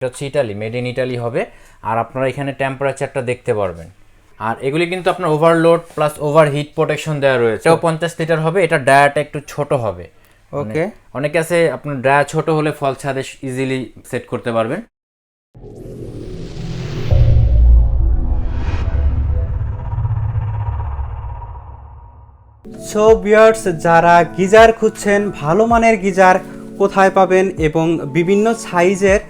এটা হচ্ছে Italy, made in Italy হবে। আর আপনারা এখানে টেম্পারেচারটা দেখতে পারবেন। আর এগুলি কিন্তু আপনার ওভারলোড প্লাস ওভারহিট প্রোটেকশন দেওয়া রয়েছে। এটাও 50 লিটার হবে। এটা ডায়াটা একটু ছোট হবে। ওকে, অনেকে আছে আপনার ডায়া ছোট হলে ফল ছাদে ইজিলি সেট করতে পারবেন। সো ভিউয়ার্স, যারা গিজার খুঁজছেন, ভালো মানের গিজার কোথায় পাবেন এবং বিভিন্ন সাইজের,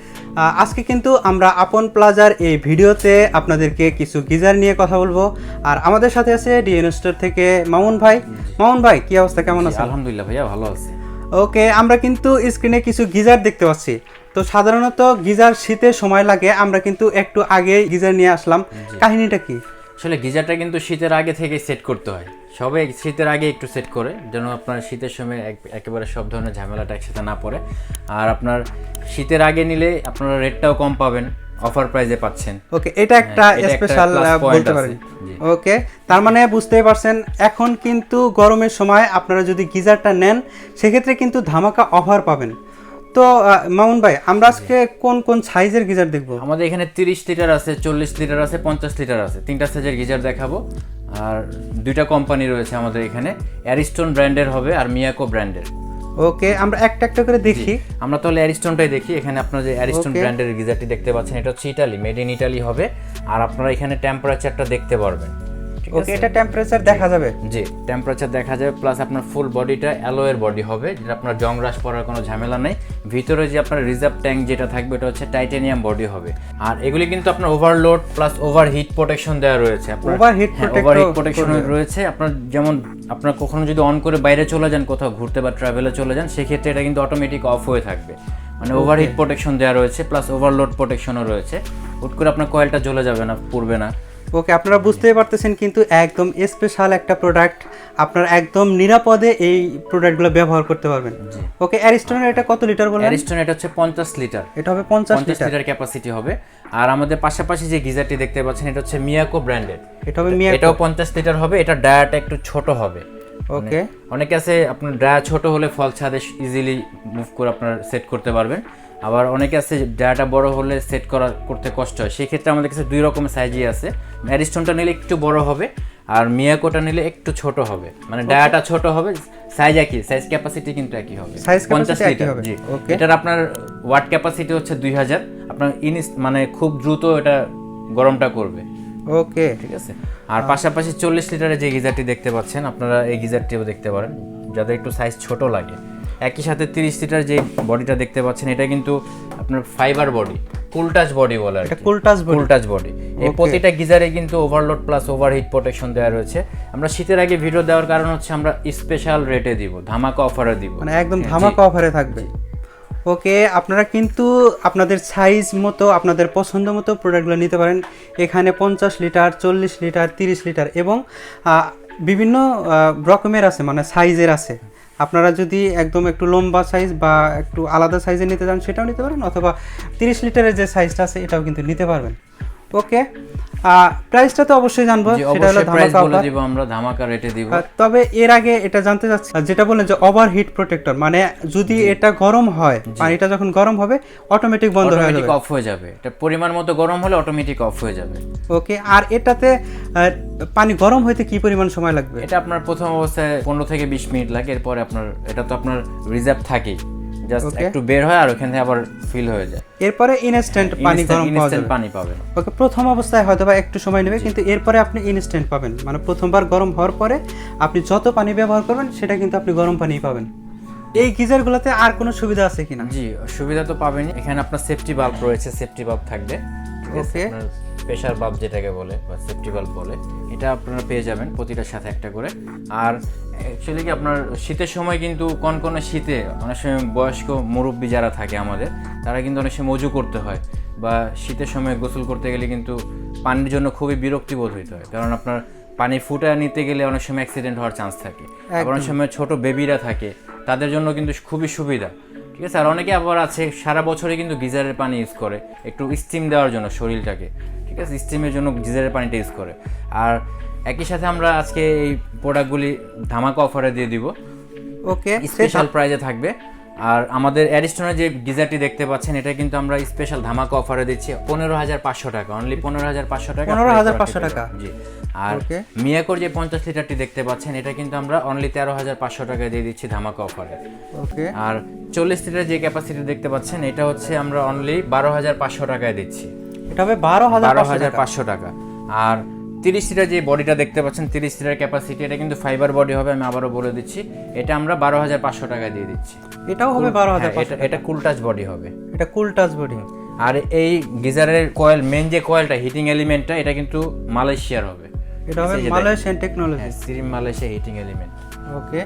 আজকে কিন্তু আমরা আপন প্লাজার এই ভিডিওতে আপনাদেরকে কিছু গিজার নিয়ে কথা বলবো। আর আমাদের সাথে আছে ডিএন স্টোর থেকে মামুন ভাই। মামুন ভাই, কি অবস্থা, কেমন আছেন? আলহামদুলিল্লাহ ভাইয়া, ভালো আছি। ওকে, আমরা কিন্তু স্ক্রিনে কিছু গিজার দেখতে পাচ্ছি। তো সাধারণত গিজার শীতের সময় লাগে, আমরা কিন্তু একটু আগে গিজার নিয়ে আসলাম। কাহিনীটা কি? আসলে গিজারটা কিন্তু শীতের আগে থেকে সেট করতে হয়। সবে শীতের আগে একটু সেট করে, যেন আপনার শীতের সময় একেবারে সব ধরনের ঝামেলাটা একসাথে না পড়ে। আর আপনার শীতের আগে নিলে আপনারা রেটটাও কম পাবেন, অফার প্রাইসে পাচ্ছেন। ওকে, এটা একটা স্পেশাল বলতে পারেন। ওকে, তার মানে বুঝতেই পারছেন, এখন কিন্তু গরমের সময় আপনারা যদি গিজারটা নেন সেক্ষেত্রে কিন্তু ধামাকা অফার পাবেন। তো মামুন ভাই, আমরা আজকে কোন কোন সাইজের গিজার দেখব? আমাদের এখানে 30 লিটার আছে, 40 লিটার আছে, 50 লিটার আছে। 3টা সাইজের গিজার দেখাবো। আর 2টা কোম্পানি রয়েছে আমাদের এখানে, অ্যারিস্টন ব্র্যান্ডের হবে আর মিয়াকো ব্র্যান্ডের। ওকে, আমরা একটা একটা করে দেখি। আমরা তাহলে অ্যারিস্টনটাই দেখি। এখানে আপনারা যে অ্যারিস্টন ব্র্যান্ডের গিজারটি দেখতে পাচ্ছেন, এটা হচ্ছে ইটালি, মেড ইন ইটালি হবে। আর আপনারা এখানে টেম্পারেচারটা দেখতে পারবেন। ওকে, এটা টেম্পারেচার দেখা যাবে? জি, টেম্পারেচার দেখা যাবে। প্লাস আপনার ফুল বডিটা অ্যালোয়ের বডি হবে, যেটা আপনার জং রাশ পড়ার কোনো ঝামেলা নেই। ভিতরে যে আপনার রিজার্ভ ট্যাঙ্ক যেটা থাকবে, এটা হচ্ছে টাইটানিয়াম বডি হবে। আর এগুলি কিন্তু আপনার ওভারলোড প্লাস ওভারহিট প্রোটেকশন দেওয়া রয়েছে। ওভারহিট প্রোটেকশন রয়েছে। আপনার যেমন আপনার কখনো যদি অন করে বাইরে চলে যান, কোথাও ঘুরতে বা ট্রাভেলে চলে যান, সেক্ষেত্রে এটা কিন্তু অটোমেটিক অফ হয়ে থাকবে। মানে ওভারহিট প্রোটেকশন দেওয়া রয়েছে, প্লাস ওভারলোড প্রোটেকশনও রয়েছে। হুট করে আপনার কয়েলটা জ্বলে যাবে না, পুড়বে না। ওকে, আপনারা বুঝতেই পারতেছেন, কিন্তু একদম স্পেশাল একটা প্রোডাক্ট। আপনারা একদম নিরাপদে এই প্রোডাক্টগুলো ব্যবহার করতে পারবেন। ওকে, অ্যারিস্টনের এটা কত লিটার বললেন? অ্যারিস্টন এটা হচ্ছে 50 লিটার। এটা হবে 50 লিটার ক্যাপাসিটি হবে। আর আমাদের পাশাপাশি যে গিজারটি দেখতে পাচ্ছেন, এটা হচ্ছে মিয়াকো ব্র্যান্ডের। এটা হবে মিয়াকো, এটাও 50 লিটার হবে। এটা ডায়াটা একটু ছোট হবে। ওকে, অনেকে আছে আপনার ডায়া ছোট হলে ফল ছাদে ইজিলি মুভ করে আপনার সেট করতে পারবেন। আবার অনেকে আছে ডায়াটা বড় হলে সেট করতে কষ্ট হয়। সেক্ষেত্রে আমাদের কাছে 2 রকমের সাইজই আছে। অ্যারিস্টনটা নিলে একটু বড় হবে, আর মিয়াকোটা নিলে একটু ছোট হবে। মানে ডায়াটা ছোট হবে, সাইজ একই, সাইজ ক্যাপাসিটি কিন্তু একই হবে, 50 লিটার। জি, এটার আপনার ওয়াট ক্যাপাসিটি হচ্ছে 2000। আপনার মানে খুব দ্রুত এটা গরমটা করবে। ওকে, ঠিক আছে। আর পাশাপাশি 40 লিটারের যে গিজারটি দেখতে পাচ্ছেন, আপনারা এই গিজারটিও দেখতে পারেন, যাদের একটু সাইজ ছোট লাগে। একই সাথে 30 লিটার যে বডিটা দেখতে পাচ্ছেন, এটা কিন্তু আপনার ফাইবার বডি, কুলটাচ বডি বলে আর কি। কুলটাচ বডি। এই প্রতিটা গিজারে কিন্তু ওভারলোড প্লাস ওভারহিট প্রোটেকশন দেওয়া রয়েছে। আমরা শীতের আগে ভিডিও দেওয়ার কারণ হচ্ছে আমরা স্পেশাল রেটে দিব, ধামাকা অফারে দিব, মানে একদম ধামাকা অফারে থাকবে। ওকে, আপনারা কিন্তু আপনাদের সাইজ মতো, আপনাদের পছন্দ মতো প্রোডাক্টগুলো নিতে পারেন। এখানে 50 লিটার, 40 লিটার, 30 লিটার এবং বিভিন্ন রকমের আছে, মানে সাইজের আছে। আপনারা যদি একদম একটু লম্বা সাইজ বা একটু আলাদা সাইজে নিতে চান, সেটাও নিতে পারেন, অথবা 30 লিটারের যে সাইজটা আছে এটাও কিন্তু নিতে পারবেন। ওকে, প্রাইসটা তো অবশ্যই জানবো, সেটা হলো ধামাকা অফার দিব, আমরা ধামাকা রেটে দিব। তবে এর আগে এটা জানতে চাচ্ছি, যেটা বললেন যে ওভারহিট প্রোটেক্টর, মানে যদি এটা গরম হয়, পানিটা যখন গরম হবে অটোমেটিক বন্ধ হয়ে যাবে, অফ হয়ে যাবে। এটা পরিমাণ মতো গরম হলে অটোমেটিক অফ হয়ে যাবে। ওকে, আর এটাতে পানি গরম হইতে কি পরিমাণ সময় লাগবে? এটা আপনার প্রথম অবস্থায় 15 থেকে 20 মিনিট লাগে। এরপরে আপনার এটা তো আপনার রিজার্ভ থাকেই, জাস্ট একটু বের হয় আর ওখান থেকে আবার ফিল হয়ে যায়। এরপরে ইনস্ট্যান্ট পানি গরম পাওয়া যাবে, পানি পাবেন। ওকে, প্রথম অবস্থায় হয়তো বা একটু সময় নেবে, কিন্তু এরপরে আপনি ইনস্ট্যান্ট পাবেন। মানে প্রথমবার গরম হওয়ার পরে আপনি যত পানি ব্যবহার করবেন সেটা কিন্তু আপনি গরম পানিই পাবেন। এই গিজারগুলোতে আর কোনো সুবিধা আছে কিনা? জি, সুবিধা তো পাবেনই। এখানে আপনার সেফটি বাল্ব রয়েছে, সেফটি বাল্ব থাকবে। ওকে, প্রেসার বাল্ব যেটাকে বলে বা সেফটি বাল্ব বলে, এটা আপনারা পেয়ে যাবেন প্রতিটার সাথে একটা করে। আর অ্যাকচুয়ালি কি আপনার শীতের সময় কিন্তু কনকনে শীতে অনেক সময় বয়স্ক মুরব্বী যারা থাকে আমাদের, তারা কিন্তু অনেক সময় অজু করতে হয়, বা শীতের সময় গোসল করতে গেলে কিন্তু পানির জন্য খুবই বিরক্তি বোধ হইতে হয়। কারণ আপনার পানি ফুটা নিতে গেলে অনেক সময় অ্যাক্সিডেন্ট হওয়ার চান্স থাকে। আবার অনেক সময় ছোট বেবিরা থাকে, তাদের জন্য কিন্তু খুবই সুবিধা। ঠিক আছে। আর অনেকে আবার আছে সারা বছরে কিন্তু গিজারের পানি ইউজ করে একটু স্টিম দেওয়ার জন্য শরীরটাকে। ঠিক আছে, স্টিমের জন্য গিজারের পানিটা ইউজ করে। আর একই সাথে আমরা আজকে এই প্রোডাক্টগুলি ধামাকা অফারে দিয়ে দিব। ওকে, স্পেশাল প্রাইজে থাকবে। আর আমাদের অ্যারিস্টনের যে গিজারটি দেখতে পাচ্ছেন এটা কিন্তু আমরা স্পেশাল ধামাকা অফারে দিচ্ছি 15,500 টাকা, অনলি 15,500 টাকা। 15,500 টাকা, জি। আর মিয়াকোর যে 50 লিটারটি দেখতে পাচ্ছেন এটা কিন্তু আমরা অনলি 13,500 টাকায় দিয়ে দিচ্ছি ধামাকা অফারে। ওকে। আর 40 লিটার যে ক্যাপাসিটি দেখতে পাচ্ছেন এটা হচ্ছে আমরা অনলি 12,500 টাকায় দিচ্ছি। এটা হবে 12,500 টাকা। আর 30 লিটার যে বডিটা দেখতে পাচ্ছেন 30 লিটার ক্যাপাসিটি, এটা কিন্তু ফাইবার বডি হবে, আমি আবারও বলে দিচ্ছি, এটা আমরা 12,500 টাকায় দিয়ে দিচ্ছি। এটাও হবে 12,500। এটা কুল টাচ বডি হবে, এটা কুল টাচ বডি। আর এই গিজারের কয়েল, মেন যে কয়েলটা, হিটিং এলিমেন্টটা, এটা কিন্তু মালয়েশিয়ার হবে। এটা হবে Malaysian technology, SIRIM Malaysia heating element. Okay.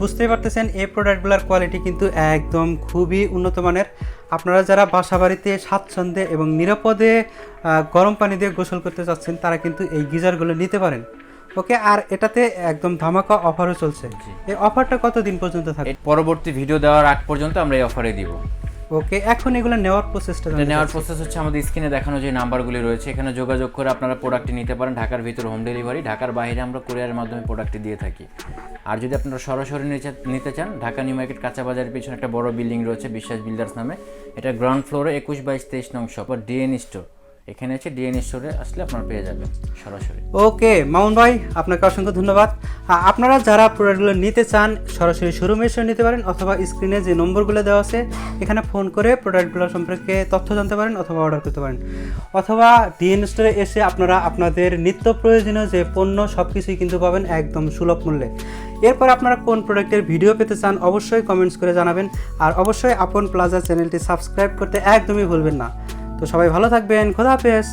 বুঝতেই পারতেছেন এই প্রোডাক্টগুলোর কোয়ালিটি কিন্তু একদম খুবই উন্নত মানের। আপনারা যারা বাসা বাড়িতে স্বাচ্ছন্দ্যে এবং নিরাপদে গরম পানি দিয়ে গোসল করতে চাচ্ছেন তারা কিন্তু এই গিজারগুলো নিতে পারেন। ওকে। আর এটাতে একদম ধামাকা অফারও চলছে। এই অফারটা কতদিন পর্যন্ত থাকবে? পরবর্তী ভিডিও দেওয়ার আগ পর্যন্ত আমরা এই অফারে দিব। ওকে। এখন এগুলো নেওয়ার প্রসেসটা নেওয়ার প্রসেস হচ্ছে আমাদের স্ক্রিনে দেখানো যে নাম্বারগুলি রয়েছে এখানে যোগাযোগ করে আপনারা প্রোডাক্টটি নিতে পারেন। ঢাকার ভিতরে হোম ডেলিভারি, ঢাকার বাইরে আমরা কুরিয়ারের মাধ্যমে প্রোডাক্টটি দিয়ে থাকি। আর যদি আপনারা সরাসরি নিতে চান, ঢাকা নিউ মার্কেট কাঁচা বাজারের পিছনে একটা বড় বিল্ডিং রয়েছে বিশ্বাস বিল্ডার্স নামে, এটা গ্রাউন্ড ফ্লোরে 21, 22, 23 নং শপ, ডিএন স্টোর। এখানে আছে ডিএন স্টোরে আসলে আপনারা পেয়ে যাবেন সরাসরি। ওকে মামুন ভাই, আপনাকে অসংখ্য ধন্যবাদ। আপনারা যারা প্রোডাক্টগুলো নিতে চান সরাসরি শোরুমে এসে নিতে পারেন, অথবা স্ক্রিনে যে নম্বরগুলো দেওয়া আছে এখানে ফোন করে প্রোডাক্টগুলো সম্পর্কে তথ্য জানতে পারেন অথবা অর্ডার করতে পারেন, অথবা ডিএন স্টোরে এসে আপনারা আপনাদের নিত্য প্রয়োজনীয় যে পণ্য সব কিছুই কিন্তু পাবেন একদম সুলভ মূল্যে। এরপর আপনারা কোন প্রোডাক্টের ভিডিও পেতে চান অবশ্যই কমেন্টস করে জানাবেন, আর অবশ্যই আপন প্লাজা চ্যানেলটি সাবস্ক্রাইব করতে একদমই ভুলবেন না। তো সবাই ভালো থাকবেন, খোদা হাফেজ।